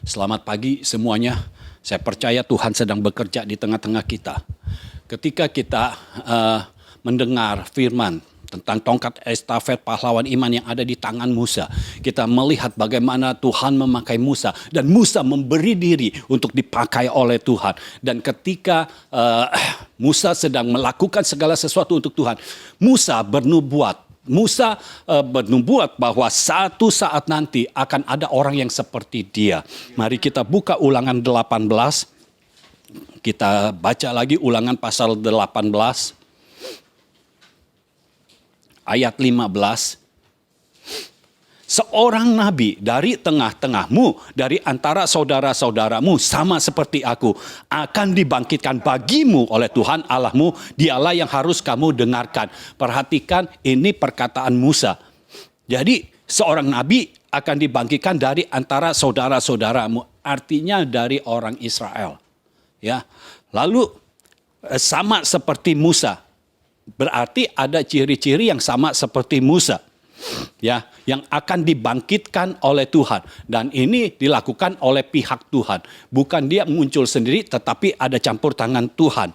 Selamat pagi semuanya. Saya percaya Tuhan sedang bekerja di tengah-tengah kita. Ketika kita mendengar firman tentang tongkat estafet pahlawan iman yang ada di tangan Musa, kita melihat bagaimana Tuhan memakai Musa dan Musa memberi diri untuk dipakai oleh Tuhan. Dan ketika Musa sedang melakukan segala sesuatu untuk Tuhan, Musa bernubuat bahwa satu saat nanti akan ada orang yang seperti dia. Mari kita buka Ulangan 18. Kita baca lagi Ulangan pasal 18 ayat 15. Seorang nabi dari tengah-tengahmu, dari antara saudara-saudaramu, sama seperti aku, akan dibangkitkan bagimu oleh Tuhan Allahmu. Dialah yang harus kamu dengarkan. Perhatikan, ini perkataan Musa. Jadi seorang nabi akan dibangkitkan dari antara saudara-saudaramu, artinya dari orang Israel. Ya, lalu sama seperti Musa, berarti ada ciri-ciri yang sama seperti Musa. Ya, yang akan dibangkitkan oleh Tuhan, dan ini dilakukan oleh pihak Tuhan, bukan dia muncul sendiri, tetapi ada campur tangan Tuhan.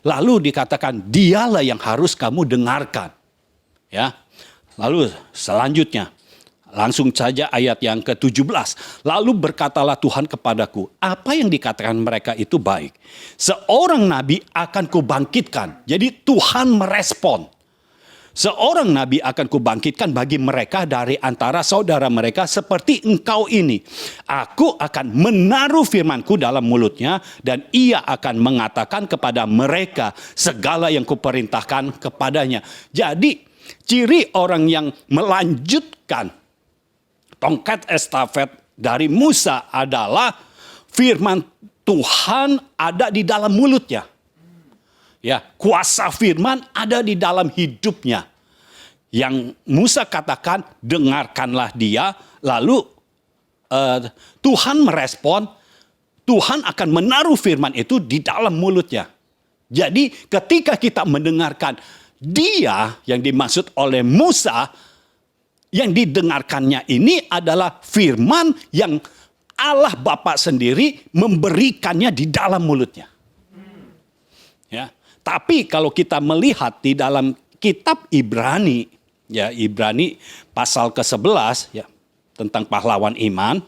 Lalu dikatakan dialah yang harus kamu dengarkan. Ya, lalu selanjutnya langsung saja ayat yang ke-17. Lalu berkatalah Tuhan kepadaku, apa yang dikatakan mereka itu baik. Seorang nabi akan kubangkitkan. Jadi Tuhan merespon. Seorang nabi akan kubangkitkan bagi mereka dari antara saudara mereka seperti engkau ini. Aku akan menaruh firmanku dalam mulutnya dan ia akan mengatakan kepada mereka segala yang kuperintahkan kepadanya. Jadi ciri orang yang melanjutkan tongkat estafet dari Musa adalah firman Tuhan ada di dalam mulutnya. Ya, kuasa firman ada di dalam hidupnya. Yang Musa katakan, dengarkanlah dia. Lalu Tuhan merespon, Tuhan akan menaruh firman itu di dalam mulutnya. Jadi ketika kita mendengarkan dia yang dimaksud oleh Musa, yang didengarkannya ini adalah firman yang Allah Bapa sendiri memberikannya di dalam mulutnya. Ya. Tapi kalau kita melihat di dalam kitab Ibrani, ya Ibrani pasal ke-11 ya, tentang pahlawan iman.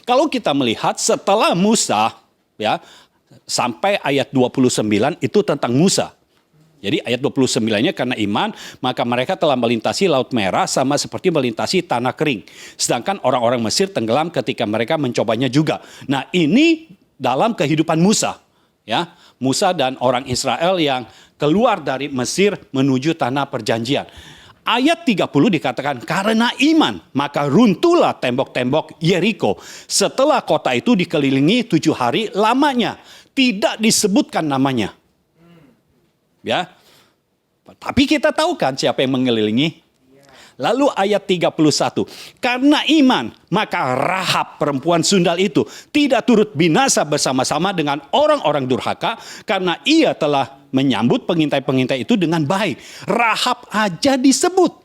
Kalau kita melihat setelah Musa ya sampai ayat 29 itu tentang Musa. Jadi ayat 29-nya karena iman, maka mereka telah melintasi Laut Merah sama seperti melintasi tanah kering. Sedangkan orang-orang Mesir tenggelam ketika mereka mencobanya juga. Nah, ini dalam kehidupan Musa. Ya, Musa dan orang Israel yang keluar dari Mesir menuju tanah perjanjian. Ayat 30 dikatakan, karena iman, maka runtuhlah tembok-tembok Yeriko. Setelah kota itu dikelilingi 7 hari lamanya. Tidak disebutkan namanya. Ya, tapi kita tahu kan siapa yang mengelilingi. Lalu ayat 31, karena iman maka Rahab perempuan sundal itu tidak turut binasa bersama-sama dengan orang-orang durhaka karena ia telah menyambut pengintai-pengintai itu dengan baik. Rahab aja disebut.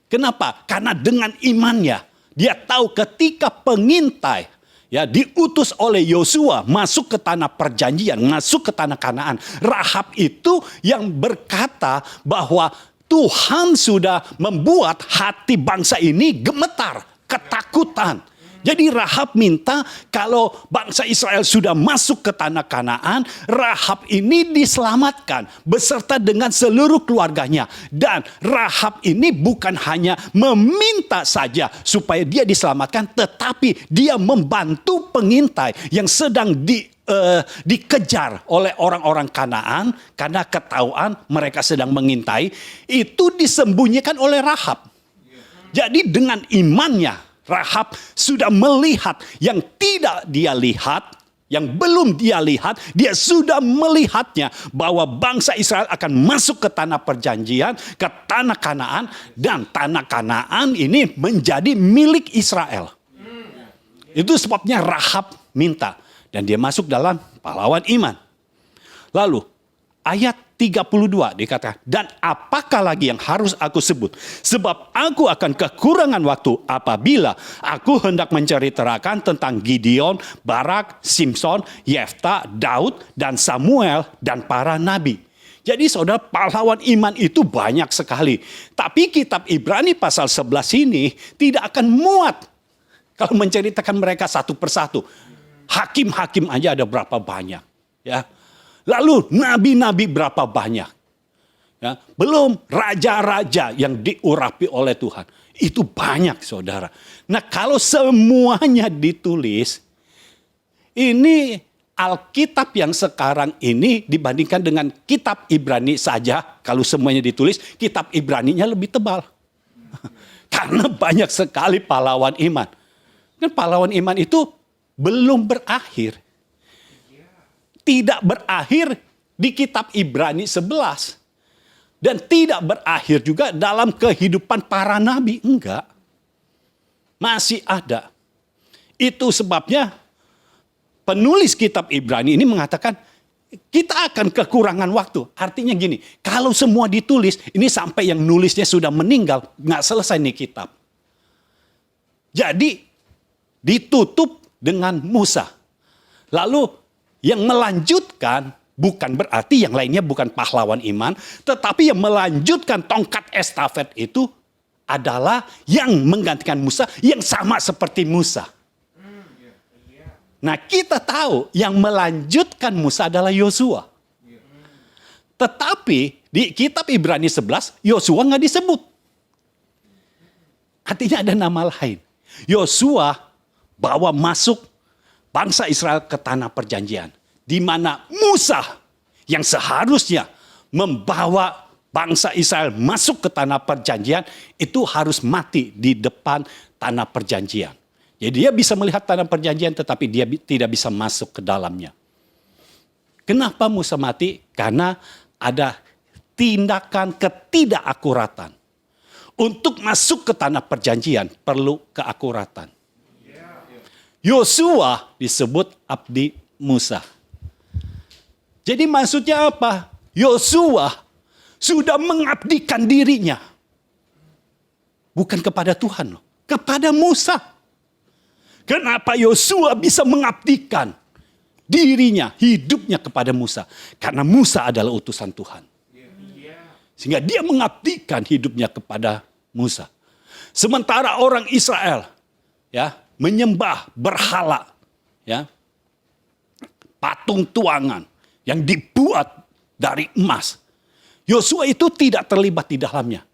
Kenapa? Karena dengan imannya dia tahu ketika pengintai ya diutus oleh Yosua masuk ke tanah perjanjian, masuk ke tanah Kanaan. Rahab itu yang berkata bahwa Tuhan sudah membuat hati bangsa ini gemetar, ketakutan. Jadi Rahab minta kalau bangsa Israel sudah masuk ke tanah Kanaan, Rahab ini diselamatkan beserta dengan seluruh keluarganya. Dan Rahab ini bukan hanya meminta saja supaya dia diselamatkan, tetapi dia membantu pengintai yang sedang dikejar oleh orang-orang Kanaan karena ketahuan mereka sedang mengintai, itu disembunyikan oleh Rahab. Jadi dengan imannya Rahab sudah melihat yang tidak dia lihat, yang belum dia lihat, dia sudah melihatnya bahwa bangsa Israel akan masuk ke tanah perjanjian, ke tanah Kanaan, dan tanah Kanaan ini menjadi milik Israel. Itu sebabnya Rahab minta. Dan dia masuk dalam pahlawan iman. Lalu ayat 32 dikatakan, dan apakah lagi yang harus aku sebut? Sebab aku akan kekurangan waktu apabila aku hendak menceritakan tentang Gideon, Barak, Simson, Yefta, Daud, dan Samuel, dan para nabi. Jadi saudara, pahlawan iman itu banyak sekali. Tapi kitab Ibrani pasal 11 ini tidak akan muat kalau menceritakan mereka satu persatu. Hakim-hakim aja ada berapa banyak, ya. Lalu nabi-nabi berapa banyak? Ya, belum raja-raja yang diurapi oleh Tuhan. Itu banyak, saudara. Nah, kalau semuanya ditulis, ini Alkitab yang sekarang ini dibandingkan dengan kitab Ibrani saja, kalau semuanya ditulis, kitab Ibraninya lebih tebal. Karena banyak sekali pahlawan iman. Dan pahlawan iman itu belum berakhir. Tidak berakhir di kitab Ibrani 11. Dan tidak berakhir juga dalam kehidupan para nabi. Enggak. Masih ada. Itu sebabnya penulis kitab Ibrani ini mengatakan kita akan kekurangan waktu. Artinya gini, kalau semua ditulis, ini sampai yang nulisnya sudah meninggal, nggak selesai nih kitab. Jadi ditutup dengan Musa. Lalu yang melanjutkan bukan berarti yang lainnya bukan pahlawan iman, tetapi yang melanjutkan tongkat estafet itu adalah yang menggantikan Musa, yang sama seperti Musa. Nah, kita tahu yang melanjutkan Musa adalah Yosua. Tetapi di kitab Ibrani 11, Yosua nggak disebut. Artinya ada nama lain. Yosua bawa masuk bangsa Israel ke tanah perjanjian. Di mana Musa yang seharusnya membawa bangsa Israel masuk ke tanah perjanjian itu harus mati di depan tanah perjanjian. Jadi dia bisa melihat tanah perjanjian tetapi dia tidak bisa masuk ke dalamnya. Kenapa Musa mati? Karena ada tindakan ketidakakuratan. Untuk masuk ke tanah perjanjian perlu keakuratan. Yosua disebut abdi Musa. Jadi maksudnya apa? Yosua sudah mengabdikan dirinya. Bukan kepada Tuhan loh, kepada Musa. Kenapa Yosua bisa mengabdikan dirinya, hidupnya kepada Musa? Karena Musa adalah utusan Tuhan. Sehingga dia mengabdikan hidupnya kepada Musa. Sementara orang Israel ya menyembah berhala, ya, patung tuangan yang dibuat dari emas. Yosua itu tidak terlibat di dalamnya.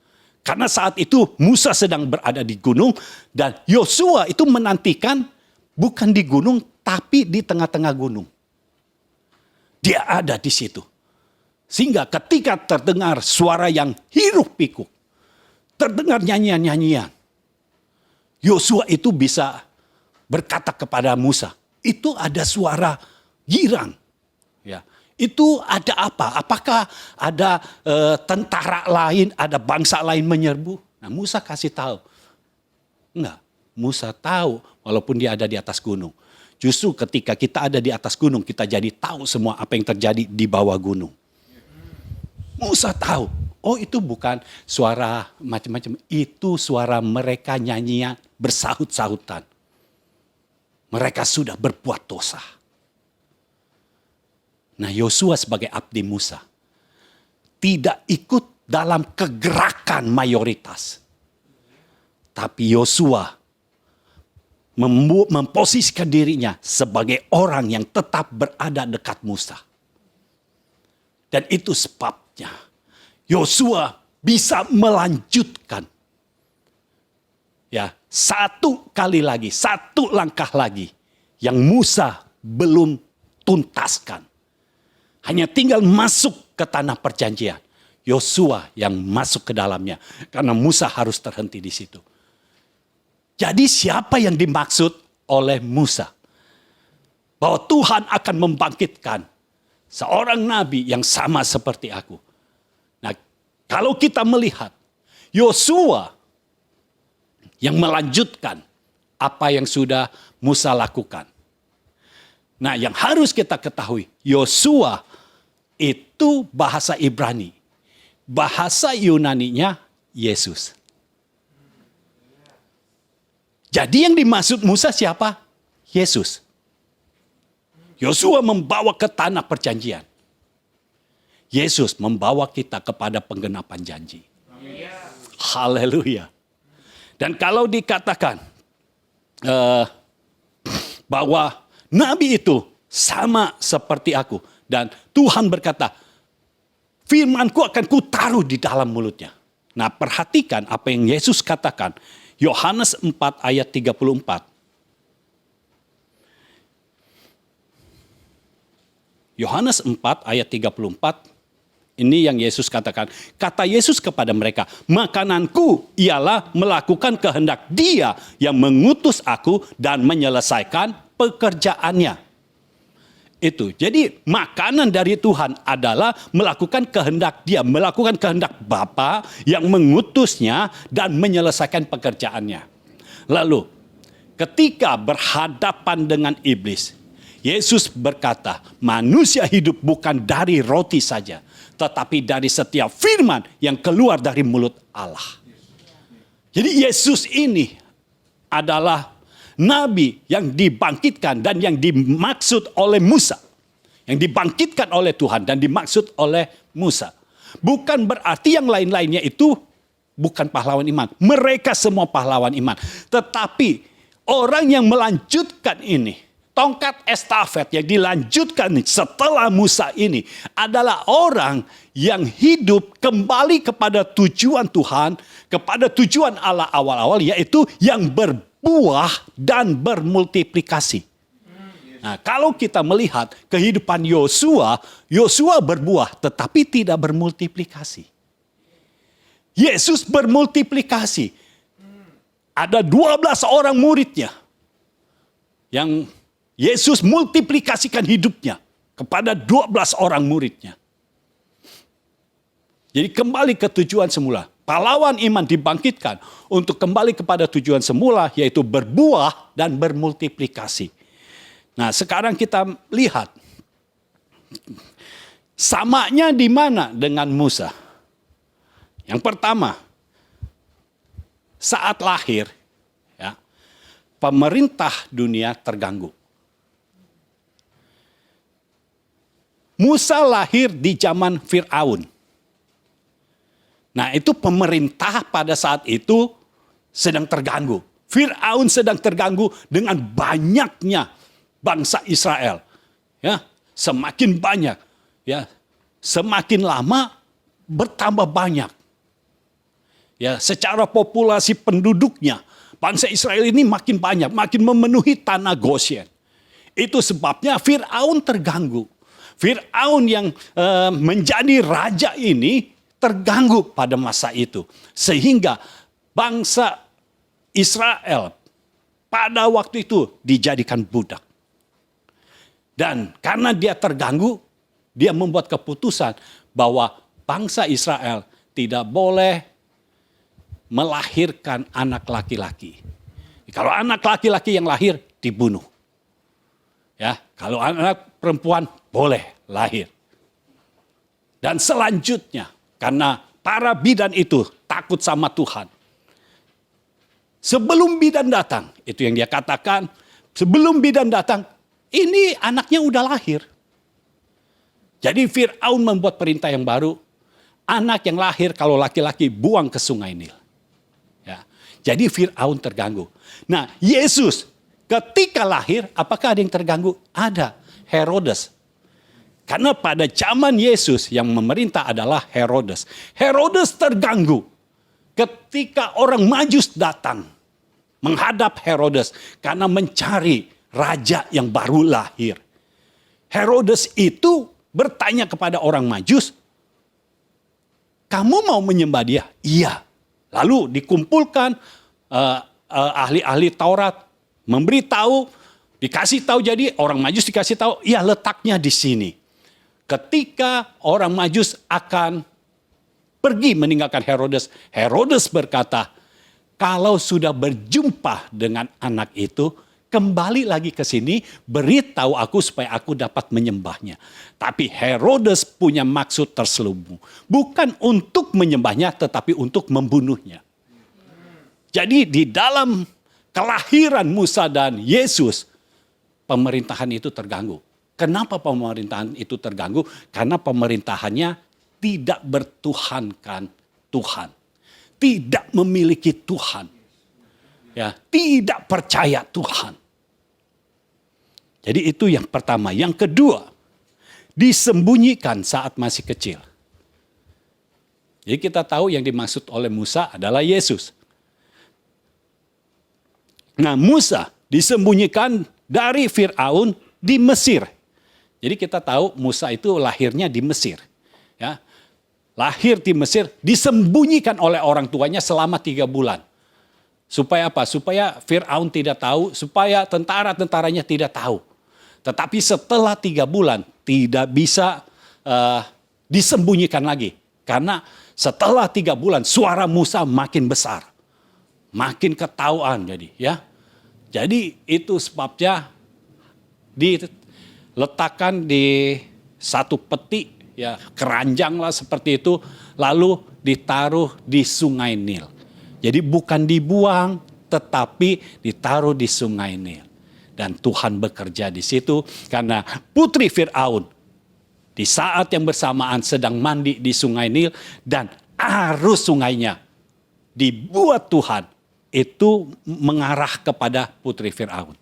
Karena saat itu Musa sedang berada di gunung dan Yosua itu menantikan bukan di gunung tapi di tengah-tengah gunung. Dia ada di situ. Sehingga ketika terdengar suara yang hiruk pikuk, terdengar nyanyian-nyanyian, Yosua itu bisa berkata kepada Musa, itu ada suara girang. Ya, itu ada apa? Apakah ada tentara lain, ada bangsa lain menyerbu? Nah, Musa kasih tahu. Enggak, Musa tahu walaupun dia ada di atas gunung. Justru ketika kita ada di atas gunung, kita jadi tahu semua apa yang terjadi di bawah gunung. Musa tahu, oh itu bukan suara macam-macam, itu suara mereka nyanyian bersahut-sahutan. Mereka sudah berbuat dosa. Nah, Yosua sebagai abdi Musa tidak ikut dalam kegerakan mayoritas. Tapi Yosua memposisikan dirinya sebagai orang yang tetap berada dekat Musa. Dan itu sebabnya Yosua bisa melanjutkan. Ya, satu kali lagi, satu langkah lagi yang Musa belum tuntaskan. Hanya tinggal masuk ke tanah perjanjian. Yosua yang masuk ke dalamnya. Karena Musa harus terhenti di situ. Jadi siapa yang dimaksud oleh Musa? Bahwa Tuhan akan membangkitkan seorang nabi yang sama seperti aku. Nah, kalau kita melihat Yosua yang melanjutkan apa yang sudah Musa lakukan. Nah, yang harus kita ketahui, Yosua itu bahasa Ibrani. Bahasa Yunaninya Yesus. Jadi yang dimaksud Musa siapa? Yesus. Yosua membawa ke tanah perjanjian. Yesus membawa kita kepada penggenapan janji. Haleluya. Dan kalau dikatakan bahwa nabi itu sama seperti aku. Dan Tuhan berkata, firmanku akan kutaruh di dalam mulutnya. Nah, perhatikan apa yang Yesus katakan. Yohanes 4 ayat 34. Yohanes 4 ayat 34. Ini yang Yesus katakan. Kata Yesus kepada mereka, makananku ialah melakukan kehendak Dia yang mengutus aku dan menyelesaikan pekerjaannya. Itu. Jadi makanan dari Tuhan adalah melakukan kehendak Dia, melakukan kehendak Bapa yang mengutusnya dan menyelesaikan pekerjaannya. Lalu ketika berhadapan dengan iblis, Yesus berkata, manusia hidup bukan dari roti saja, tetapi dari setiap firman yang keluar dari mulut Allah. Jadi Yesus ini adalah nabi yang dibangkitkan dan yang dimaksud oleh Musa. Yang dibangkitkan oleh Tuhan dan dimaksud oleh Musa. Bukan berarti yang lain-lainnya itu bukan pahlawan iman. Mereka semua pahlawan iman. Tetapi orang yang melanjutkan ini, tongkat estafet yang dilanjutkan setelah Musa ini adalah orang yang hidup kembali kepada tujuan Tuhan, kepada tujuan Allah awal-awal, yaitu yang berbuah dan bermultiplikasi. Nah, kalau kita melihat kehidupan Yosua, Yosua berbuah tetapi tidak bermultiplikasi. Yesus bermultiplikasi. Ada 12 orang muridnya yang Yesus multiplikasikan hidupnya kepada 12 orang muridnya. Jadi kembali ke tujuan semula. Pahlawan iman dibangkitkan untuk kembali kepada tujuan semula, yaitu berbuah dan bermultiplikasi. Nah, sekarang kita lihat samanya di mana dengan Musa. Yang pertama, saat lahir, ya, pemerintah dunia terganggu. Musa lahir di zaman Fir'aun. Nah, itu pemerintah pada saat itu sedang terganggu. Fir'aun sedang terganggu dengan banyaknya bangsa Israel. Ya, semakin banyak, ya, semakin lama bertambah banyak. Ya, secara populasi penduduknya, bangsa Israel ini makin banyak, makin memenuhi tanah Goshen. Itu sebabnya Fir'aun terganggu. Fir'aun yang menjadi raja ini terganggu pada masa itu. Sehingga bangsa Israel pada waktu itu dijadikan budak. Dan karena dia terganggu, dia membuat keputusan bahwa bangsa Israel tidak boleh melahirkan anak laki-laki. Kalau anak laki-laki yang lahir, dibunuh. Ya, kalau anak perempuan boleh lahir. Dan selanjutnya, karena para bidan itu takut sama Tuhan. Sebelum bidan datang, itu yang dia katakan, sebelum bidan datang, ini anaknya udah lahir. Jadi Fir'aun membuat perintah yang baru, anak yang lahir kalau laki-laki buang ke sungai Nil. Ya. Jadi Fir'aun terganggu. Nah, Yesus ketika lahir, apakah ada yang terganggu? Ada. Herodes. Karena pada zaman Yesus yang memerintah adalah Herodes. Herodes terganggu ketika orang Majus datang menghadap Herodes karena mencari raja yang baru lahir. Herodes itu bertanya kepada orang Majus, kamu mau menyembah dia? Iya. Lalu dikumpulkan ahli-ahli Taurat, memberitahu, dikasih tahu, jadi orang Majus dikasih tahu, iya letaknya di sini. Ketika orang Majus akan pergi meninggalkan Herodes, Herodes berkata, kalau sudah berjumpa dengan anak itu, kembali lagi ke sini, beritahu aku supaya aku dapat menyembahnya. Tapi Herodes punya maksud terselubung. Bukan untuk menyembahnya, tetapi untuk membunuhnya. Jadi di dalam kelahiran Musa dan Yesus, pemerintahan itu terganggu. Kenapa pemerintahan itu terganggu? Karena pemerintahannya tidak bertuhankan Tuhan. Tidak memiliki Tuhan. Ya, tidak percaya Tuhan. Jadi itu yang pertama. Yang kedua, disembunyikan saat masih kecil. Jadi kita tahu yang dimaksud oleh Musa adalah Yesus. Nah, Musa disembunyikan dari Firaun di Mesir. Jadi kita tahu Musa itu lahirnya di Mesir. Ya, lahir di Mesir, disembunyikan oleh orang tuanya selama 3 bulan. Supaya apa? Supaya Firaun tidak tahu, supaya tentara-tentaranya tidak tahu. Tetapi setelah 3 bulan tidak bisa disembunyikan lagi. Karena setelah 3 bulan suara Musa makin besar. Makin ketahuan jadi ya. Jadi itu sebabnya diletakkan di satu peti ya, keranjang lah seperti itu, lalu ditaruh di Sungai Nil. Jadi bukan dibuang, tetapi ditaruh di Sungai Nil. Dan Tuhan bekerja di situ karena putri Firaun di saat yang bersamaan sedang mandi di Sungai Nil dan arus sungainya dibuat Tuhan itu mengarah kepada putri Firaun.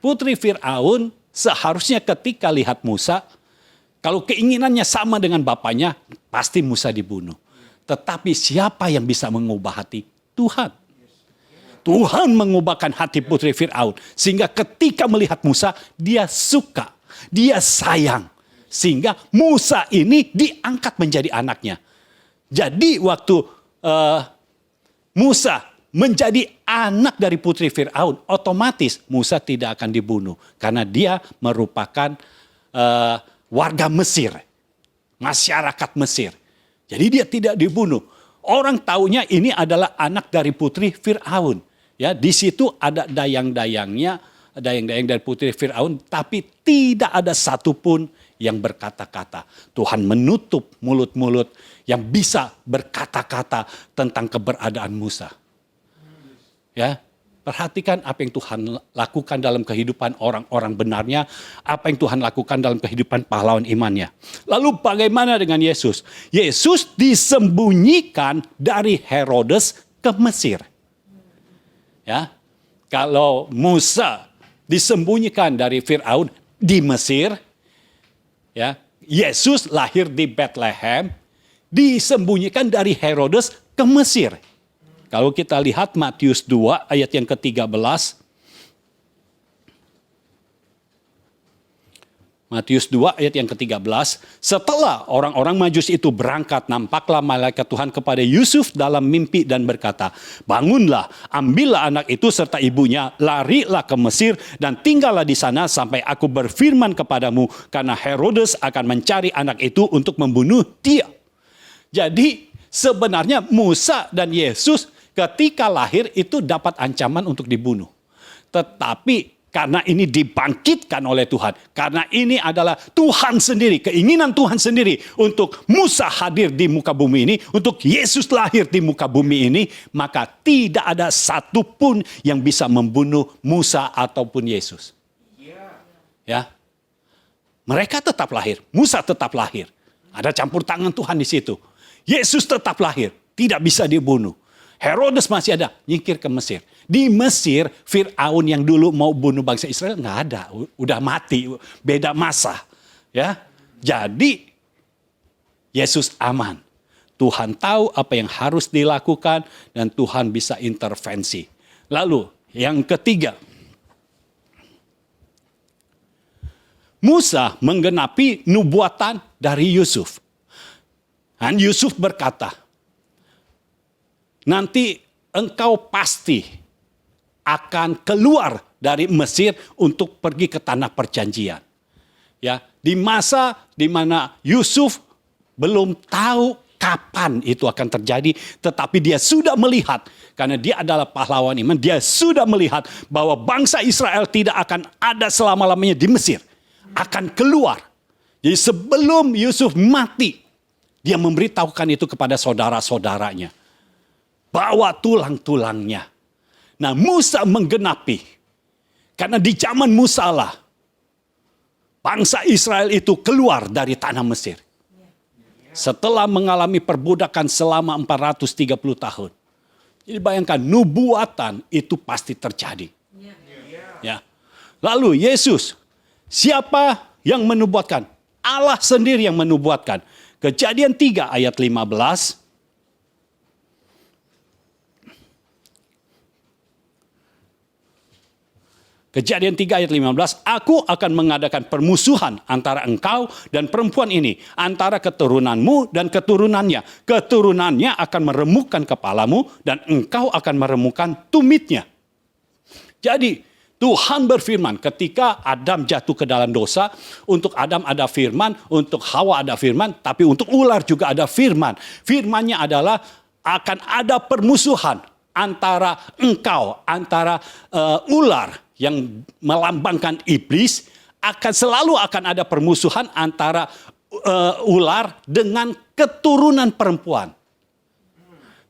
Putri Firaun seharusnya ketika lihat Musa, kalau keinginannya sama dengan bapaknya, pasti Musa dibunuh. Tetapi siapa yang bisa mengubah hati? Tuhan. Tuhan mengubahkan hati putri Firaun. Sehingga ketika melihat Musa, dia suka, dia sayang. Sehingga Musa ini diangkat menjadi anaknya. Jadi waktu Musa menjadi anak dari putri Firaun, otomatis Musa tidak akan dibunuh. Karena dia merupakan warga Mesir, masyarakat Mesir. Jadi dia tidak dibunuh. Orang taunya ini adalah anak dari putri Firaun. Ya, di situ ada dayang-dayang dari putri Firaun, tapi tidak ada satupun yang berkata-kata. Tuhan menutup mulut-mulut yang bisa berkata-kata tentang keberadaan Musa. Ya, perhatikan apa yang Tuhan lakukan dalam kehidupan orang-orang benarnya, apa yang Tuhan lakukan dalam kehidupan pahlawan imannya. Lalu bagaimana dengan Yesus? Yesus disembunyikan dari Herodes ke Mesir. Ya, kalau Musa disembunyikan dari Firaun di Mesir, ya, Yesus lahir di Bethlehem, disembunyikan dari Herodes ke Mesir. Kalau kita lihat Matius 2 ayat yang ke-13. Matius 2 ayat yang ke-13. Setelah orang-orang Majus itu berangkat, nampaklah malaikat Tuhan kepada Yusuf dalam mimpi dan berkata, "Bangunlah, ambillah anak itu serta ibunya, larilah ke Mesir dan tinggallah di sana sampai aku berfirman kepadamu, karena Herodes akan mencari anak itu untuk membunuh dia." Jadi sebenarnya Musa dan Yesus ketika lahir itu dapat ancaman untuk dibunuh. Tetapi karena ini dibangkitkan oleh Tuhan. Karena ini adalah Tuhan sendiri, keinginan Tuhan sendiri untuk Musa hadir di muka bumi ini, untuk Yesus lahir di muka bumi ini, maka tidak ada satupun yang bisa membunuh Musa ataupun Yesus. Ya, mereka tetap lahir, Musa tetap lahir. Ada campur tangan Tuhan di situ. Yesus tetap lahir, tidak bisa dibunuh. Herodes masih ada, nyingkir ke Mesir. Di Mesir, Firaun yang dulu mau bunuh bangsa Israel nggak ada, udah mati, beda masa. Ya, jadi Yesus aman. Tuhan tahu apa yang harus dilakukan dan Tuhan bisa intervensi. Lalu yang ketiga, Musa menggenapi nubuatan dari Yusuf. Dan Yusuf berkata, "Nanti engkau pasti akan keluar dari Mesir untuk pergi ke tanah perjanjian." Ya, di masa di mana Yusuf belum tahu kapan itu akan terjadi, tetapi dia sudah melihat, karena dia adalah pahlawan iman, dia sudah melihat bahwa bangsa Israel tidak akan ada selama-lamanya di Mesir, akan keluar. Jadi sebelum Yusuf mati, dia memberitahukan itu kepada saudara-saudaranya. Bawa tulang-tulangnya. Nah, Musa menggenapi. Karena di zaman Musa lah, bangsa Israel itu keluar dari tanah Mesir. Setelah mengalami perbudakan selama 430 tahun. Jadi bayangkan, nubuatan itu pasti terjadi. Ya. Lalu Yesus, siapa yang menubuatkan? Allah sendiri yang menubuatkan. Kejadian 3 ayat 15. Kejadian 3 ayat 15, aku akan mengadakan permusuhan antara engkau dan perempuan ini, antara keturunanmu dan keturunannya. Keturunannya akan meremukkan kepalamu dan engkau akan meremukkan tumitnya. Jadi Tuhan berfirman ketika Adam jatuh ke dalam dosa, untuk Adam ada firman, untuk Hawa ada firman, tapi untuk ular juga ada firman. Firmannya adalah akan ada permusuhan antara engkau, antara ular yang melambangkan iblis, selalu akan ada permusuhan antara ular dengan keturunan perempuan.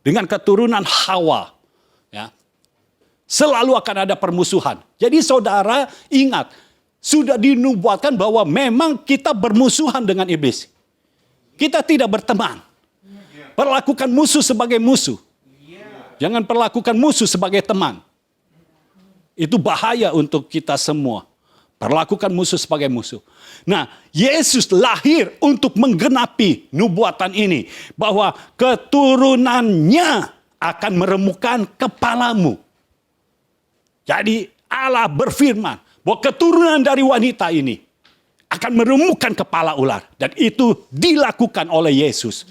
Dengan keturunan Hawa. Ya. Selalu akan ada permusuhan. Jadi saudara ingat, sudah dinubuatkan bahwa memang kita bermusuhan dengan iblis. Kita tidak berteman. Perlakukan musuh sebagai musuh. Jangan perlakukan musuh sebagai teman. Itu bahaya untuk kita semua. Perlakukan musuh sebagai musuh. Nah, Yesus lahir untuk menggenapi nubuatan ini. Bahwa keturunannya akan meremukkan kepalamu. Jadi Allah berfirman bahwa keturunan dari wanita ini akan meremukkan kepala ular. Dan itu dilakukan oleh Yesus.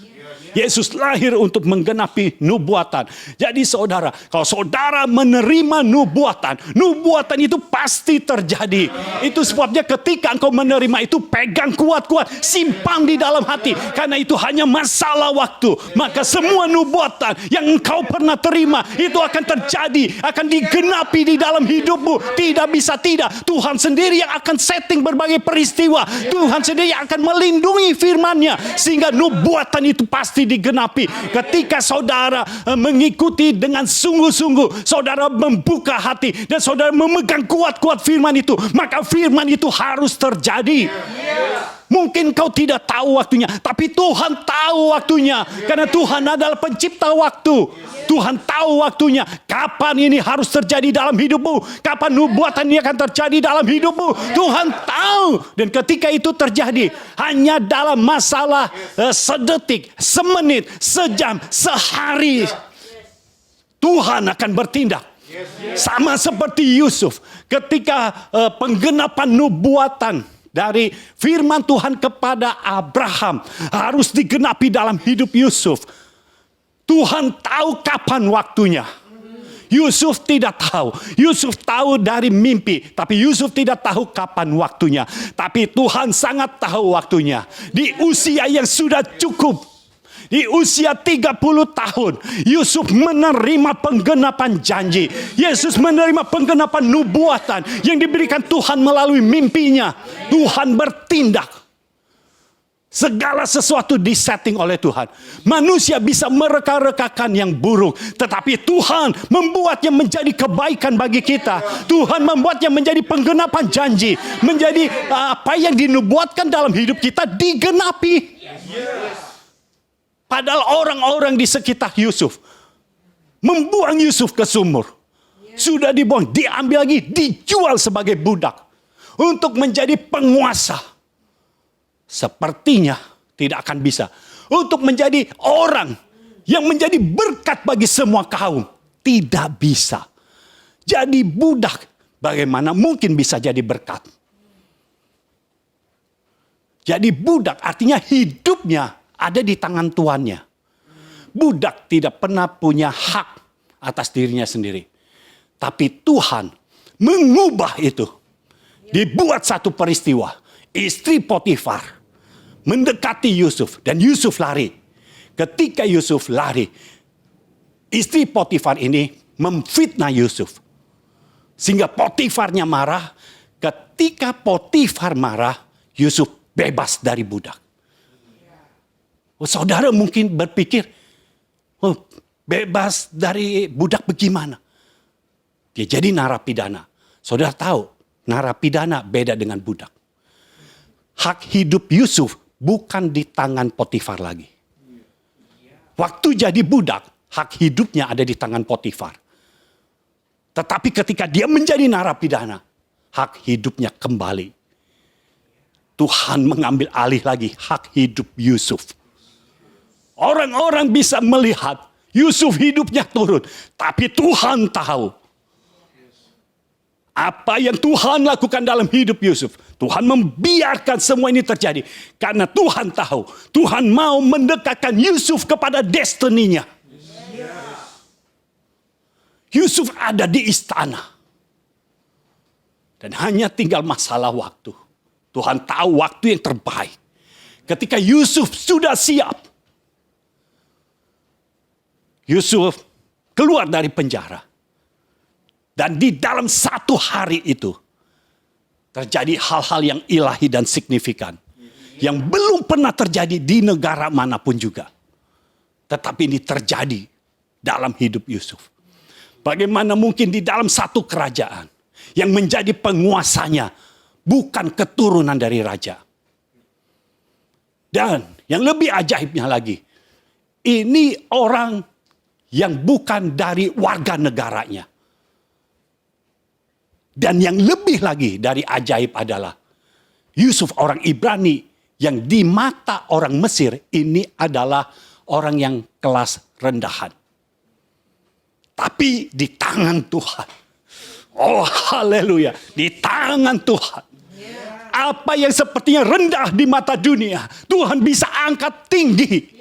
Yesus lahir untuk menggenapi nubuatan. Jadi saudara, kalau saudara menerima nubuatan, nubuatan itu pasti terjadi. Itu sebabnya ketika engkau menerima itu, pegang kuat-kuat, simpan di dalam hati. Karena itu hanya masalah waktu. Maka semua nubuatan yang engkau pernah terima, itu akan terjadi, akan digenapi di dalam hidupmu. Tidak bisa tidak. Tuhan sendiri yang akan setting berbagai peristiwa. Tuhan sendiri yang akan melindungi firman-Nya. Sehingga nubuatan itu pasti digenapi. Ketika saudara mengikuti dengan sungguh-sungguh, saudara membuka hati dan saudara memegang kuat-kuat firman itu, maka firman itu harus terjadi. Mungkin kau tidak tahu waktunya, tapi Tuhan tahu waktunya. Karena Tuhan adalah pencipta waktu. Tuhan tahu waktunya. Kapan ini harus terjadi dalam hidupmu. Kapan nubuatan ini akan terjadi dalam hidupmu. Tuhan tahu. Dan ketika itu terjadi, hanya dalam masalah sedetik, semenit, sejam, sehari, Tuhan akan bertindak. Sama seperti Yusuf. Ketika penggenapan nubuatan dari firman Tuhan kepada Abraham harus digenapi dalam hidup Yusuf. Tuhan tahu kapan waktunya. Yusuf tidak tahu. Yusuf tahu dari mimpi, tapi Yusuf tidak tahu kapan waktunya. Tapi Tuhan sangat tahu waktunya. Di usia yang sudah cukup, di usia 30 tahun, Yusuf menerima penggenapan janji. Yesus menerima penggenapan nubuatan yang diberikan Tuhan melalui mimpinya. Tuhan bertindak. Segala sesuatu disetting oleh Tuhan. Manusia bisa mereka-rekakan yang buruk, tetapi Tuhan membuatnya menjadi kebaikan bagi kita. Tuhan membuatnya menjadi penggenapan janji. Menjadi apa yang dinubuatkan dalam hidup kita digenapi. Padahal orang-orang di sekitar Yusuf membuang Yusuf ke sumur. Sudah dibuang, diambil lagi, dijual sebagai budak. Untuk menjadi penguasa. Sepertinya tidak akan bisa. Untuk menjadi orang yang menjadi berkat bagi semua kaum. Tidak bisa. Jadi budak, bagaimana mungkin bisa jadi berkat? Jadi budak artinya hidupnya ada di tangan tuannya. Budak tidak pernah punya hak atas dirinya sendiri. Tapi Tuhan mengubah itu. Dibuat satu peristiwa. Istri Potifar mendekati Yusuf dan Yusuf lari. ketika Yusuf lari, istri Potifar ini memfitnah Yusuf. Sehingga Potifarnya marah. Ketika Potifar marah, Yusuf bebas dari budak. Saudara mungkin berpikir, bebas dari budak bagaimana? Dia jadi narapidana. Saudara tahu, narapidana beda dengan budak. Hak hidup Yusuf bukan di tangan Potifar lagi. Waktu jadi budak, hak hidupnya ada di tangan Potifar. Tetapi ketika dia menjadi narapidana, hak hidupnya kembali. Tuhan mengambil alih lagi hak hidup Yusuf. Orang-orang bisa melihat Yusuf hidupnya turun. Tapi Tuhan tahu apa yang Tuhan lakukan dalam hidup Yusuf. Tuhan membiarkan semua ini terjadi. Karena Tuhan tahu. Tuhan mau mendekatkan Yusuf kepada destininya. Yusuf ada di istana. Dan hanya tinggal masalah waktu. Tuhan tahu waktu yang terbaik. Ketika Yusuf sudah siap. Yusuf keluar dari penjara. Dan di dalam satu hari itu terjadi hal-hal yang ilahi dan signifikan. Yang belum pernah terjadi di negara manapun juga. Tetapi ini terjadi dalam hidup Yusuf. Bagaimana mungkin di dalam satu kerajaan yang menjadi penguasanya bukan keturunan dari raja. Dan yang lebih ajaibnya lagi, ini orang yang bukan dari warga negaranya. Dan yang lebih lagi dari ajaib adalah Yusuf orang Ibrani yang di mata orang Mesir ini adalah orang yang kelas rendahan. Tapi di tangan Tuhan. Oh haleluya, di tangan Tuhan. Apa yang sepertinya rendah di mata dunia, Tuhan bisa angkat tinggi.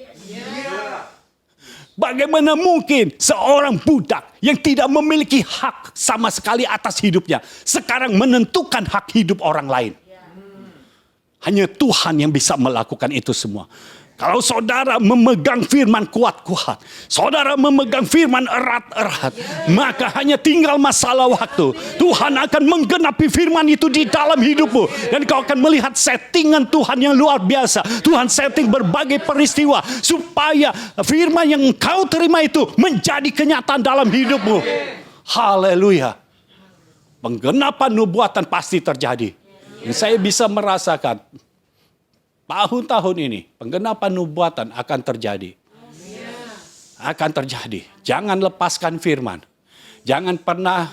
Bagaimana mungkin seorang budak yang tidak memiliki hak sama sekali atas hidupnya, sekarang menentukan hak hidup orang lain? Hanya Tuhan yang bisa melakukan itu semua. Kalau saudara memegang firman kuat-kuat, saudara memegang firman erat-erat, maka hanya tinggal masalah waktu. Tuhan akan menggenapi firman itu di dalam hidupmu. Dan kau akan melihat settingan Tuhan yang luar biasa. Tuhan setting berbagai peristiwa supaya firman yang kau terima itu menjadi kenyataan dalam hidupmu. Haleluya. Penggenapan nubuatan pasti terjadi. Dan saya bisa merasakan tahun-tahun ini penggenapan nubuatan akan terjadi. Akan terjadi. Jangan lepaskan firman. Jangan pernah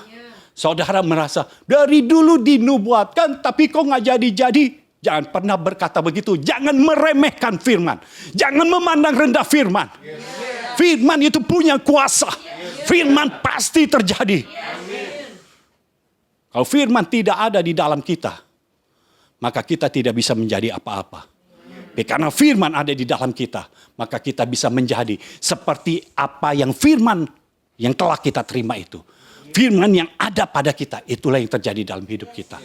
saudara merasa dari dulu dinubuatkan tapi kok nggak jadi-jadi. Jangan pernah berkata begitu. Jangan meremehkan firman. Jangan memandang rendah firman. Firman itu punya kuasa. Firman pasti terjadi. Kalau firman tidak ada di dalam kita, maka kita tidak bisa menjadi apa-apa. Karena firman ada di dalam kita, maka kita bisa menjadi seperti apa yang firman yang telah kita terima itu. Firman yang ada pada kita, itulah yang terjadi dalam hidup kita.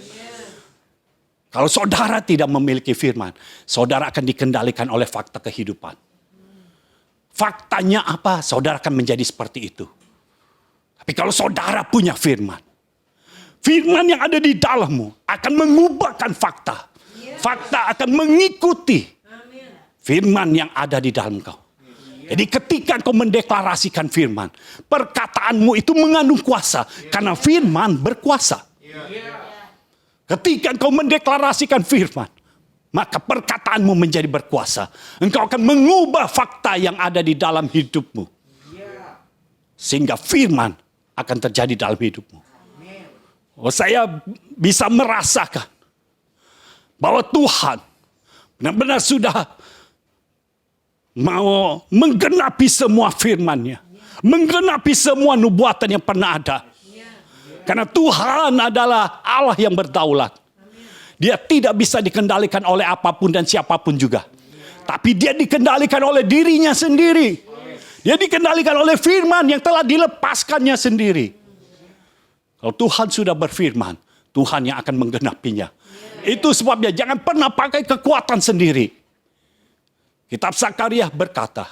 Kalau saudara tidak memiliki firman, saudara akan dikendalikan oleh fakta kehidupan. Faktanya apa? Saudara akan menjadi seperti itu. Tapi kalau saudara punya firman, firman yang ada di dalammu akan mengubahkan fakta. Fakta akan mengikuti firman yang ada di dalam kau. Jadi ketika kau mendeklarasikan firman, perkataanmu itu mengandung kuasa. Karena firman berkuasa. Ketika kau mendeklarasikan firman, maka perkataanmu menjadi berkuasa. Engkau akan mengubah fakta yang ada di dalam hidupmu. Sehingga firman akan terjadi dalam hidupmu. Oh, saya bisa merasakan bahwa Tuhan benar-benar sudah mau menggenapi semua firman-Nya. Menggenapi semua nubuatan yang pernah ada. Karena Tuhan adalah Allah yang berdaulat. Dia tidak bisa dikendalikan oleh apapun dan siapapun juga. Tapi dia dikendalikan oleh dirinya sendiri. Dia dikendalikan oleh firman yang telah dilepaskannya sendiri. Kalau Tuhan sudah berfirman, Tuhan yang akan menggenapinya. Itu sebabnya jangan pernah pakai kekuatan sendiri. Kitab Zakaria berkata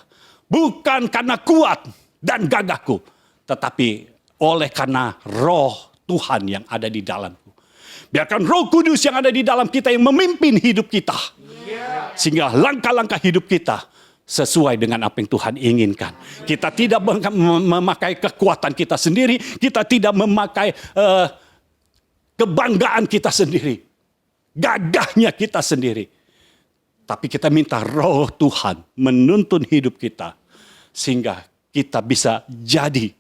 Bukan karena kuat dan gagahku, tetapi oleh karena roh Tuhan yang ada di dalamku. Biarkan Roh Kudus yang ada di dalam kita yang memimpin hidup kita. Sehingga langkah-langkah hidup kita sesuai dengan apa yang Tuhan inginkan. Kita tidak memakai kekuatan kita sendiri. Kita tidak memakai kebanggaan kita sendiri. Gagahnya kita sendiri. Tapi kita minta Roh Tuhan menuntun hidup kita. Sehingga kita bisa jadi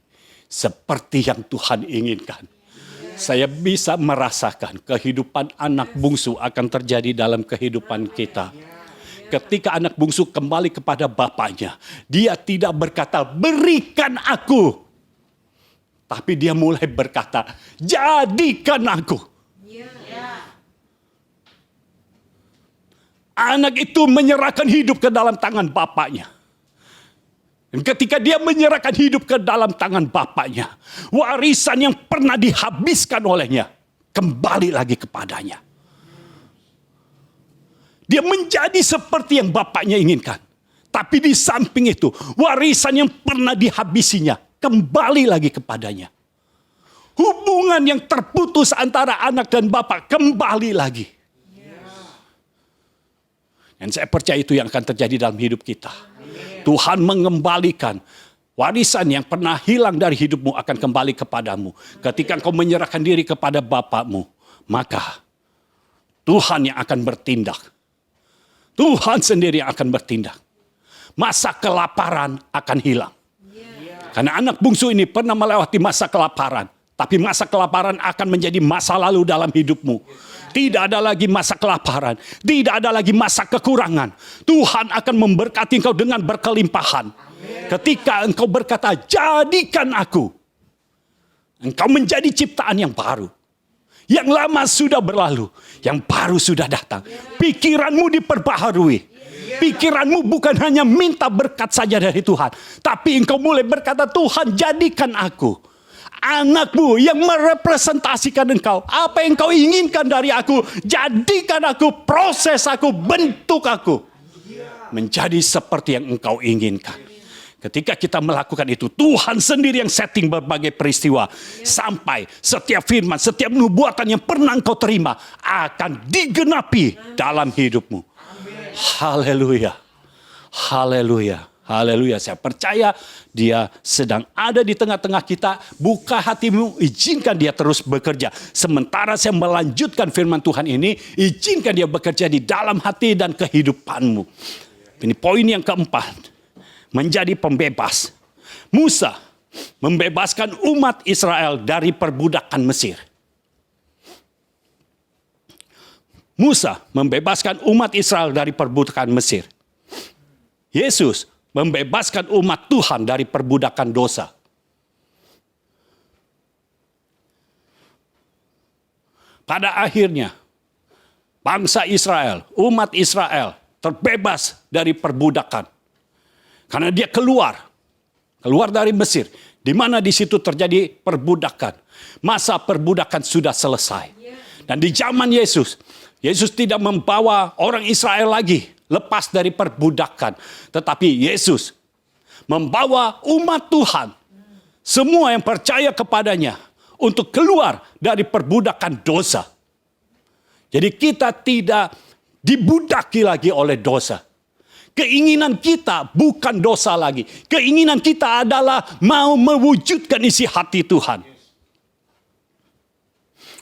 seperti yang Tuhan inginkan. Saya bisa merasakan kehidupan anak bungsu akan terjadi dalam kehidupan kita. Ketika anak bungsu kembali kepada bapaknya, dia tidak berkata, berikan aku. Tapi dia mulai berkata, jadikan aku. Anak itu menyerahkan hidup ke dalam tangan bapaknya. Dan ketika dia menyerahkan hidup ke dalam tangan bapaknya, warisan yang pernah dihabiskan olehnya kembali lagi kepadanya. Dia menjadi seperti yang bapaknya inginkan. Tapi di samping itu, warisan yang pernah dihabisinya kembali lagi kepadanya. Hubungan yang terputus antara anak dan bapak kembali lagi. Dan saya percaya itu yang akan terjadi dalam hidup kita. Tuhan mengembalikan warisan yang pernah hilang dari hidupmu akan kembali kepadamu. Ketika engkau menyerahkan diri kepada bapakmu, maka Tuhan yang akan bertindak. Tuhan sendiri yang akan bertindak. Masa kelaparan akan hilang. Karena anak bungsu ini pernah melewati masa kelaparan. Tapi masa kelaparan akan menjadi masa lalu dalam hidupmu. Tidak ada lagi masa kelaparan. Tidak ada lagi masa kekurangan. Tuhan akan memberkati engkau dengan berkelimpahan. Ketika engkau berkata, jadikan aku. Engkau menjadi ciptaan yang baru. Yang lama sudah berlalu. Yang baru sudah datang. Pikiranmu diperbaharui. Pikiranmu bukan hanya minta berkat saja dari Tuhan. Tapi engkau mulai berkata, Tuhan jadikan aku. Anakmu yang merepresentasikan engkau. Apa yang engkau inginkan dari aku. Jadikan aku, proses aku, bentuk aku. Menjadi seperti yang engkau inginkan. Ketika kita melakukan itu, Tuhan sendiri yang setting berbagai peristiwa. Sampai setiap firman, setiap nubuatan yang pernah engkau terima akan digenapi dalam hidupmu. Haleluya. Haleluya. Haleluya, saya percaya dia sedang ada di tengah-tengah kita. Buka hatimu, izinkan dia terus bekerja. Sementara saya melanjutkan firman Tuhan ini, izinkan dia bekerja di dalam hati dan kehidupanmu. Ini poin yang keempat, menjadi pembebas. Musa membebaskan umat Israel dari perbudakan Mesir. Musa membebaskan umat Israel dari perbudakan Mesir. Yesus membebaskan umat Tuhan dari perbudakan dosa. Pada akhirnya, bangsa Israel, umat Israel terbebas dari perbudakan. Karena dia keluar dari Mesir, di mana di situ terjadi perbudakan. Masa perbudakan sudah selesai. Dan di zaman Yesus, Yesus tidak membawa orang Israel lagi lepas dari perbudakan. Tetapi Yesus membawa umat Tuhan, semua yang percaya kepadanya, untuk keluar dari perbudakan dosa. Jadi kita tidak dibudaki lagi oleh dosa. Keinginan kita bukan dosa lagi. Keinginan kita adalah mau mewujudkan isi hati Tuhan.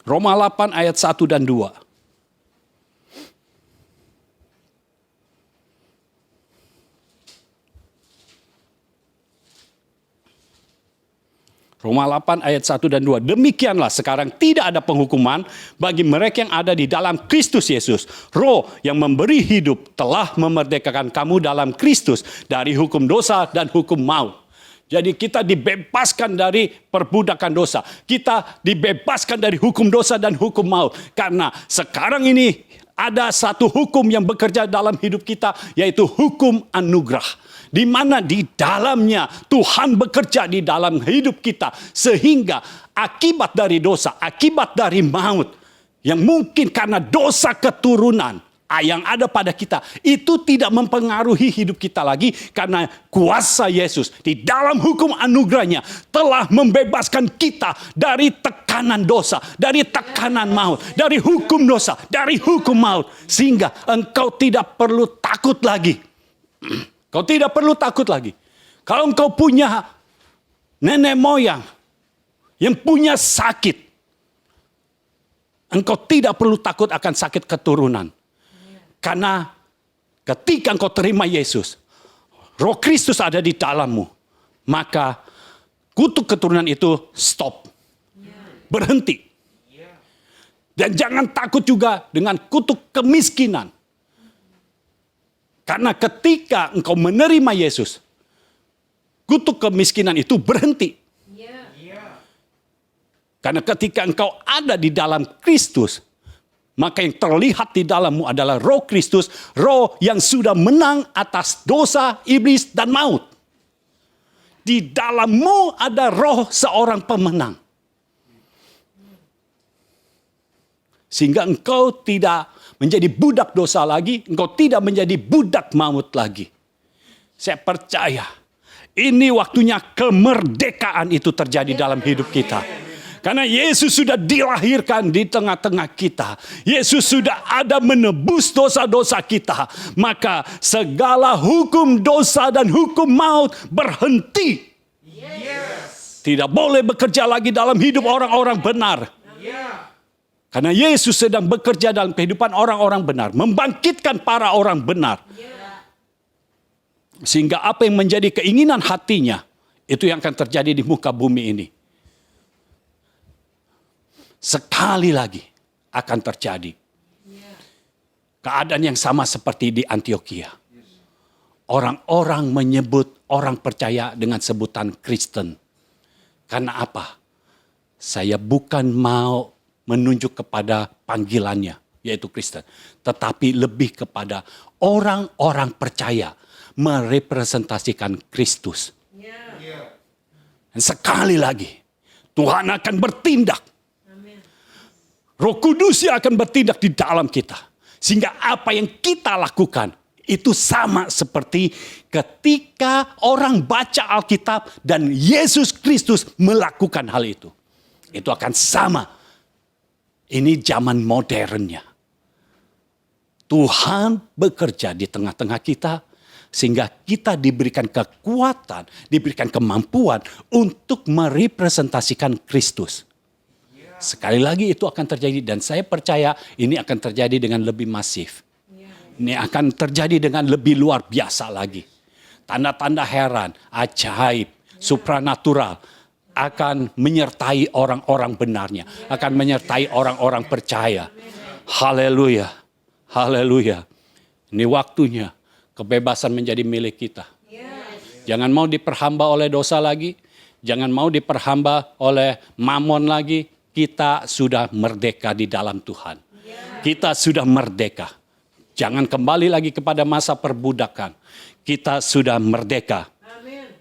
Roma 8 ayat 1 dan 2. Roma 8 ayat 1 dan 2. Demikianlah sekarang tidak ada penghukuman bagi mereka yang ada di dalam Kristus Yesus. Roh yang memberi hidup telah memerdekakan kamu dalam Kristus dari hukum dosa dan hukum maut. Jadi kita dibebaskan dari perbudakan dosa. Kita dibebaskan dari hukum dosa dan hukum maut. Karena sekarang ini ada satu hukum yang bekerja dalam hidup kita, yaitu hukum anugerah. Di mana di dalamnya Tuhan bekerja di dalam hidup kita. Sehingga akibat dari dosa, akibat dari maut, yang mungkin karena dosa keturunan, yang ada pada kita itu tidak mempengaruhi hidup kita lagi, karena kuasa Yesus di dalam hukum anugerahnya telah membebaskan kita dari tekanan dosa, dari tekanan maut, dari hukum dosa, dari hukum maut, sehingga engkau tidak perlu takut lagi. Kau tidak perlu takut lagi. Kalau engkau punya nenek moyang yang punya sakit, engkau tidak perlu takut akan sakit keturunan. Karena ketika engkau terima Yesus, Roh Kristus ada di dalammu, maka kutuk keturunan itu stop. Berhenti. Dan jangan takut juga dengan kutuk kemiskinan. Karena ketika engkau menerima Yesus, kutuk kemiskinan itu berhenti. Karena ketika engkau ada di dalam Kristus, maka yang terlihat di dalammu adalah Roh Kristus, Roh yang sudah menang atas dosa, iblis, dan maut. Di dalammu ada roh seorang pemenang. Sehingga engkau tidak menjadi budak dosa lagi, engkau tidak menjadi budak maut lagi. Saya percaya, ini waktunya kemerdekaan itu terjadi dalam hidup kita. Karena Yesus sudah dilahirkan di tengah-tengah kita. Yesus sudah ada menebus dosa-dosa kita. Maka segala hukum dosa dan hukum maut berhenti. Tidak boleh bekerja lagi dalam hidup orang-orang benar. Karena Yesus sedang bekerja dalam kehidupan orang-orang benar. Membangkitkan para orang benar. Sehingga apa yang menjadi keinginan hatinya, itu yang akan terjadi di muka bumi ini. Sekali lagi akan terjadi. Keadaan yang sama seperti di Antioquia. Orang-orang menyebut orang percaya dengan sebutan Kristen. Karena apa? Saya bukan mau menunjuk kepada panggilannya, yaitu Kristen. Tetapi lebih kepada orang-orang percaya merepresentasikan Kristus. Dan sekali lagi, Tuhan akan bertindak. Roh Kudus yang akan bertindak di dalam kita. Sehingga apa yang kita lakukan itu sama seperti ketika orang baca Alkitab dan Yesus Kristus melakukan hal itu. Itu akan sama. Ini zaman modernnya. Tuhan bekerja di tengah-tengah kita sehingga kita diberikan kekuatan, diberikan kemampuan untuk merepresentasikan Kristus. Sekali lagi itu akan terjadi dan saya percaya ini akan terjadi dengan lebih masif. Ini akan terjadi dengan lebih luar biasa lagi. Tanda-tanda heran, ajaib, supranatural akan menyertai orang-orang benarnya. Akan menyertai orang-orang percaya. Haleluya. Haleluya. Ini waktunya kebebasan menjadi milik kita. Jangan mau diperhamba oleh dosa lagi. Jangan mau diperhamba oleh mamon lagi. Kita sudah merdeka di dalam Tuhan. Kita sudah merdeka. Jangan kembali lagi kepada masa perbudakan. Kita sudah merdeka.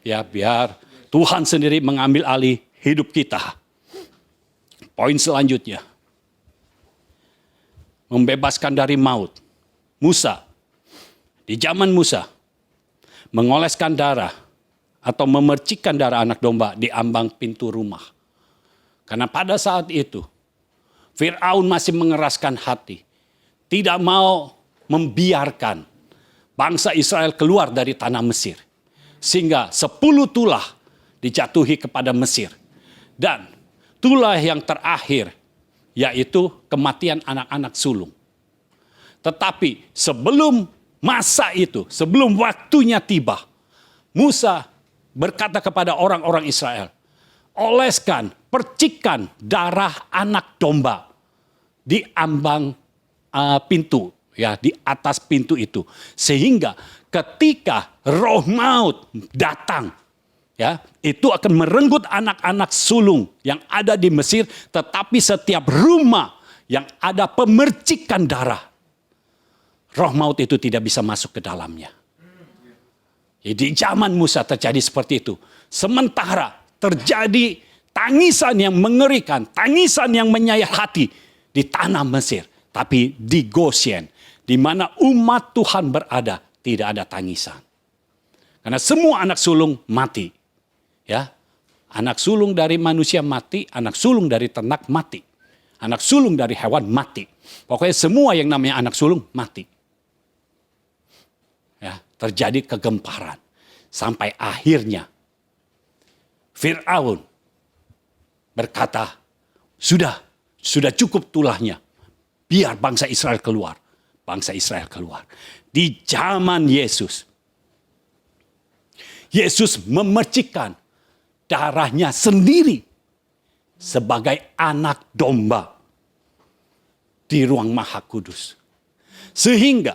Ya, biar Tuhan sendiri mengambil alih hidup kita. Poin selanjutnya. Membebaskan dari maut. Musa. Di zaman Musa. Mengoleskan darah. Atau memercikkan darah anak domba di ambang pintu rumah. Karena pada saat itu, Fir'aun masih mengeraskan hati. Tidak mau membiarkan bangsa Israel keluar dari tanah Mesir. Sehingga 10 tulah dijatuhi kepada Mesir. Dan tulah yang terakhir, yaitu kematian anak-anak sulung. Tetapi sebelum masa itu, sebelum waktunya tiba, Musa berkata kepada orang-orang Israel, oleskan, percikan darah anak domba di ambang pintu, ya, di atas pintu itu, sehingga ketika roh maut datang, ya, itu akan merenggut anak-anak sulung yang ada di Mesir, tetapi setiap rumah yang ada pemercikan darah, roh maut itu tidak bisa masuk ke dalamnya. Jadi zaman Musa terjadi seperti itu. Sementara terjadi tangisan yang mengerikan, tangisan yang menyayat hati di tanah Mesir. Tapi di Goshen, Di mana umat Tuhan berada, tidak ada tangisan. Karena semua anak sulung mati. Ya, anak sulung dari manusia mati, anak sulung dari ternak mati. Anak sulung dari hewan mati. Pokoknya semua yang namanya anak sulung mati. Ya, terjadi kegemparan. Sampai akhirnya Fir'aun berkata, sudah cukup tulahnya. Biar bangsa Israel keluar. Bangsa Israel keluar. Di zaman Yesus, Yesus memercikkan darahnya sendiri sebagai anak domba di ruang Maha Kudus. Sehingga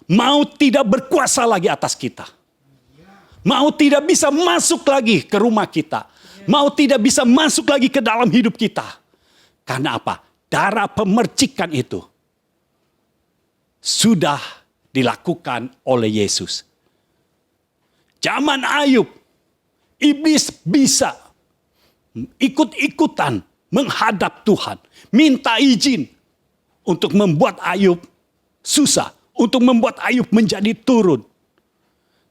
maut tidak berkuasa lagi atas kita. Maut tidak bisa masuk lagi ke rumah kita. Maut tidak bisa masuk lagi ke dalam hidup kita. Karena apa? Darah pemercikan itu sudah dilakukan oleh Yesus. Zaman Ayub, iblis bisa ikut-ikutan menghadap Tuhan. Minta izin untuk membuat Ayub susah. Untuk membuat Ayub menjadi turun.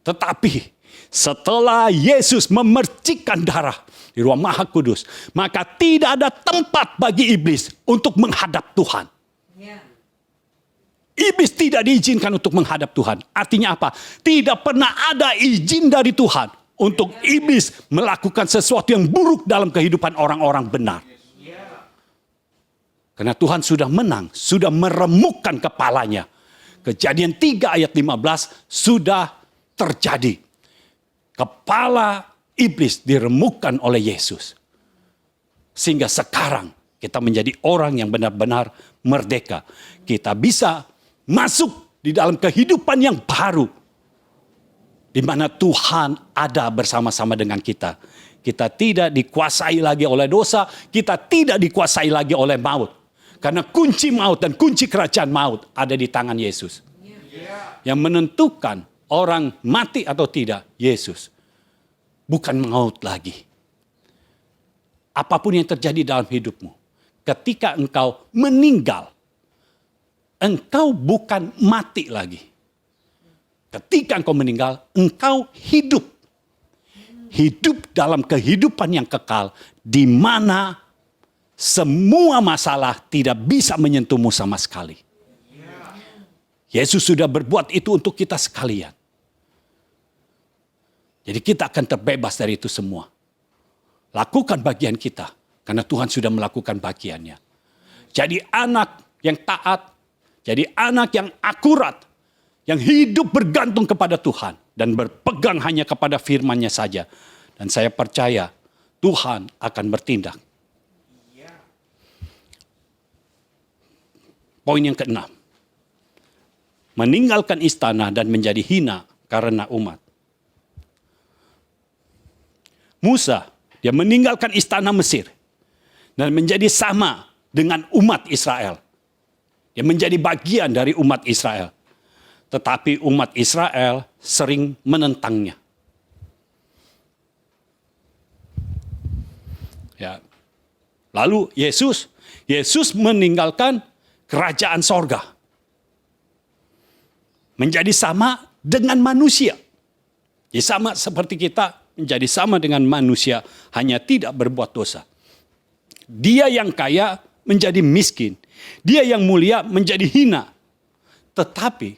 Tetapi setelah Yesus memercikkan darah di ruang Maha Kudus, maka tidak ada tempat bagi iblis untuk menghadap Tuhan. Iblis tidak diizinkan untuk menghadap Tuhan. Artinya apa? Tidak pernah ada izin dari Tuhan untuk iblis melakukan sesuatu yang buruk dalam kehidupan orang-orang benar. Karena Tuhan sudah menang, sudah meremukkan kepalanya. Kejadian 3 ayat 15 sudah terjadi. Kepala iblis diremukkan oleh Yesus. Sehingga sekarang kita menjadi orang yang benar-benar merdeka. Kita bisa masuk di dalam kehidupan yang baru. Di mana Tuhan ada bersama-sama dengan kita. Kita tidak dikuasai lagi oleh dosa. Kita tidak dikuasai lagi oleh maut. Karena kunci maut dan kunci kerajaan maut ada di tangan Yesus. Yang menentukan orang mati atau tidak, Yesus. Bukan maut lagi. Apapun yang terjadi dalam hidupmu. Ketika engkau meninggal, engkau bukan mati lagi. Ketika engkau meninggal, engkau hidup. Hidup dalam kehidupan yang kekal, di mana semua masalah tidak bisa menyentuhmu sama sekali. Yesus sudah berbuat itu untuk kita sekalian. Jadi kita akan terbebas dari itu semua. Lakukan bagian kita, karena Tuhan sudah melakukan bagiannya. Jadi anak yang taat, jadi anak yang akurat, yang hidup bergantung kepada Tuhan, dan berpegang hanya kepada firman-Nya saja. Dan saya percaya Tuhan akan bertindak. Poin yang keenam. Meninggalkan istana dan menjadi hina karena umat. Musa, dia meninggalkan istana Mesir. Dan menjadi sama dengan umat Israel. Dia menjadi bagian dari umat Israel. Tetapi umat Israel sering menentangnya. Ya. Lalu Yesus meninggalkan kerajaan sorga. Menjadi sama dengan manusia. Jadi sama seperti kita, menjadi sama dengan manusia, hanya tidak berbuat dosa. Dia yang kaya menjadi miskin. Dia yang mulia menjadi hina. Tetapi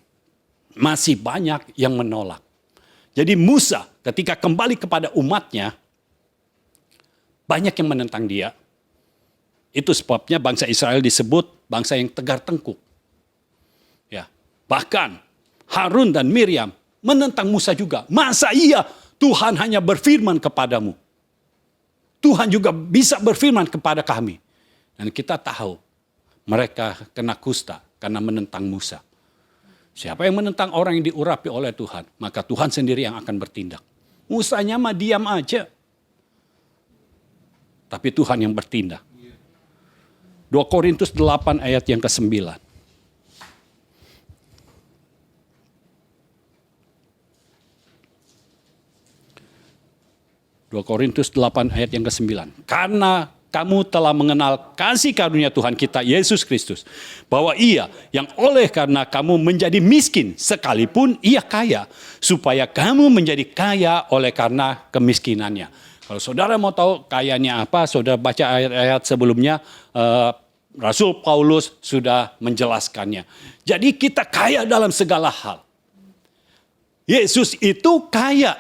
masih banyak yang menolak. Jadi Musa ketika kembali kepada umatnya, banyak yang menentang dia. Itu sebabnya bangsa Israel disebut bangsa yang tegar tengkuk. Ya, bahkan Harun dan Miriam menentang Musa juga. Masa iya Tuhan hanya berfirman kepadamu? Tuhan juga bisa berfirman kepada kami. Dan kita tahu mereka kena kusta karena menentang Musa. Siapa yang menentang orang yang diurapi oleh Tuhan, maka Tuhan sendiri yang akan bertindak. Musanya mah diam aja. Tapi Tuhan yang bertindak. 2 Korintus 8 ayat yang ke-9. 2 Korintus 8 ayat yang ke-9. Karena kamu telah mengenal kasih karunia Tuhan kita Yesus Kristus, bahwa Ia yang oleh karena kamu menjadi miskin sekalipun Ia kaya, supaya kamu menjadi kaya oleh karena kemiskinannya. Kalau saudara mau tahu kayanya apa, saudara baca ayat-ayat sebelumnya, Rasul Paulus sudah menjelaskannya. Jadi kita kaya dalam segala hal. Yesus itu kaya,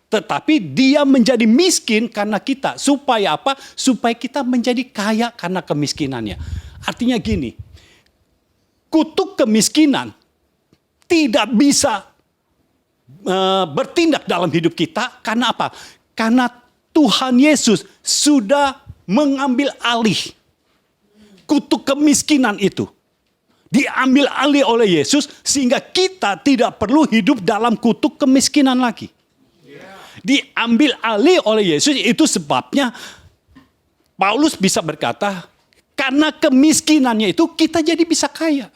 tetapi dia menjadi miskin karena kita. Supaya apa? Supaya kita menjadi kaya karena kemiskinannya. Artinya gini, kutuk kemiskinan tidak bisa bertindak dalam hidup kita. Karena apa? Karena Tuhan Yesus sudah mengambil alih kutuk kemiskinan itu. Diambil alih oleh Yesus sehingga kita tidak perlu hidup dalam kutuk kemiskinan lagi. Diambil alih oleh Yesus, itu sebabnya Paulus bisa berkata, karena kemiskinannya itu kita jadi bisa kaya.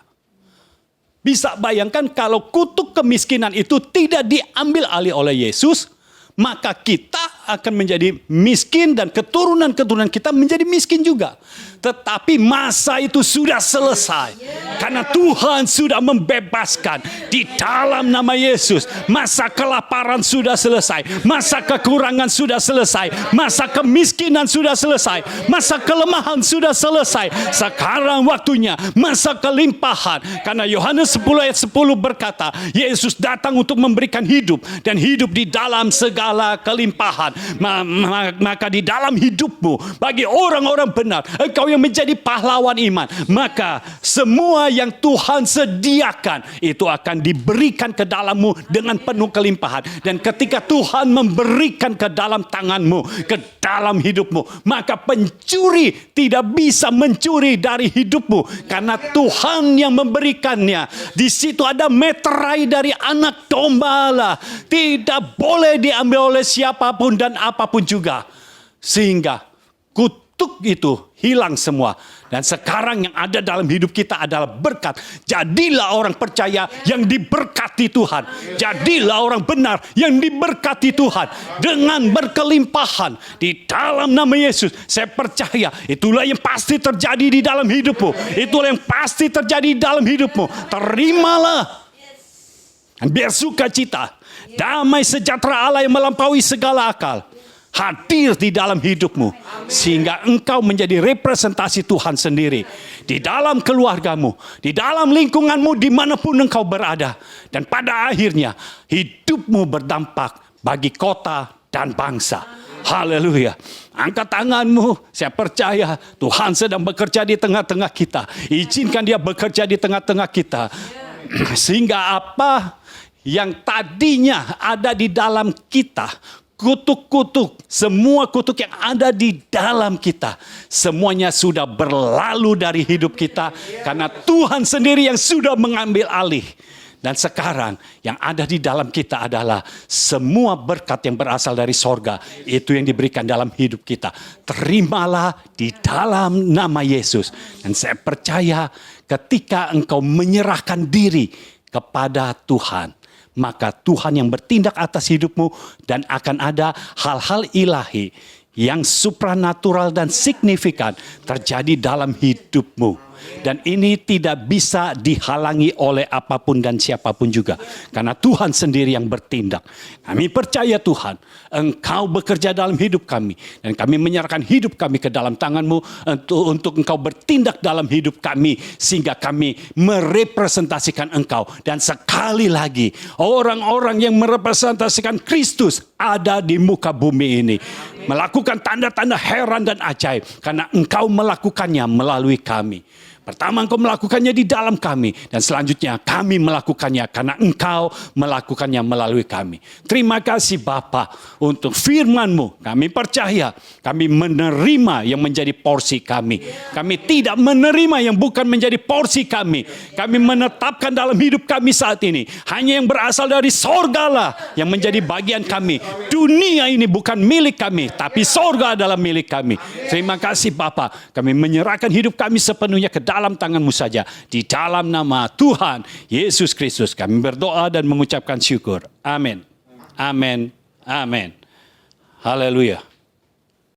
Bisa bayangkan kalau kutuk kemiskinan itu tidak diambil alih oleh Yesus, maka kita akan menjadi miskin dan keturunan-keturunan kita menjadi miskin juga. Tetapi masa itu sudah selesai. Karena Tuhan sudah membebaskan di dalam nama Yesus. Masa kelaparan sudah selesai. Masa kekurangan sudah selesai. Masa kemiskinan sudah selesai. Masa kelemahan sudah selesai. Sekarang waktunya masa kelimpahan. Karena Yohanes 10 ayat 10 berkata, Yesus datang untuk memberikan hidup. Dan hidup di dalam segala kelimpahan. Maka di dalam hidupmu, bagi orang-orang benar, engkau yang menjadi pahlawan iman, maka semua yang Tuhan sediakan itu akan diberikan ke dalammu dengan penuh kelimpahan. Dan ketika Tuhan memberikan ke dalam tanganmu, ke dalam hidupmu, maka pencuri tidak bisa mencuri dari hidupmu, karena Tuhan yang memberikannya. Di situ ada meterai dari anak domba Allah, tidak boleh diambil oleh siapapun dan apapun juga, sehingga kutuk itu hilang semua. Dan sekarang yang ada dalam hidup kita adalah berkat. Jadilah orang percaya yang diberkati Tuhan. Jadilah orang benar yang diberkati Tuhan dengan berkelimpahan di dalam nama Yesus. Saya percaya itulah yang pasti terjadi di dalam hidupmu. Itulah yang pasti terjadi di dalam hidupmu. Terimalah dan biar sukacita, damai sejahtera Allah yang melampaui segala akal hadir di dalam hidupmu, sehingga engkau menjadi representasi Tuhan sendiri di dalam keluargamu, di dalam lingkunganmu, dimanapun engkau berada. Dan pada akhirnya hidupmu berdampak bagi kota dan bangsa. Haleluya. Angkat tanganmu, saya percaya Tuhan sedang bekerja di tengah-tengah kita. Izinkan Dia bekerja di tengah-tengah kita, sehingga apa yang tadinya ada di dalam kita, kutuk-kutuk, semua kutuk yang ada di dalam kita, semuanya sudah berlalu dari hidup kita, karena Tuhan sendiri yang sudah mengambil alih. Dan sekarang yang ada di dalam kita adalah semua berkat yang berasal dari sorga, itu yang diberikan dalam hidup kita. Terimalah di dalam nama Yesus. Dan saya percaya ketika engkau menyerahkan diri kepada Tuhan, maka Tuhan yang bertindak atas hidupmu, dan akan ada hal-hal ilahi yang supranatural dan signifikan terjadi dalam hidupmu. Dan ini tidak bisa dihalangi oleh apapun dan siapapun juga, karena Tuhan sendiri yang bertindak. Kami percaya Tuhan, Engkau bekerja dalam hidup kami, dan kami menyerahkan hidup kami ke dalam tangan-Mu untuk Engkau bertindak dalam hidup kami, sehingga kami merepresentasikan Engkau. Dan sekali lagi, orang-orang yang merepresentasikan Kristus ada di muka bumi ini, melakukan tanda-tanda heran dan ajaib, karena Engkau melakukannya melalui kami. Pertama, Engkau melakukannya di dalam kami, dan selanjutnya kami melakukannya karena Engkau melakukannya melalui kami. Terima kasih Bapa untuk firman-Mu. Kami percaya, kami menerima yang menjadi porsi kami. Kami tidak menerima yang bukan menjadi porsi kami. Kami menetapkan dalam hidup kami saat ini hanya yang berasal dari sorga lah yang menjadi bagian kami. Dunia ini bukan milik kami, tapi sorga adalah milik kami. Terima kasih Bapa. Kami menyerahkan hidup kami sepenuhnya ke dalam tangan-Mu saja. Di dalam nama Tuhan Yesus Kristus kami berdoa dan mengucapkan syukur. Amin. Amin. Amin. Haleluya.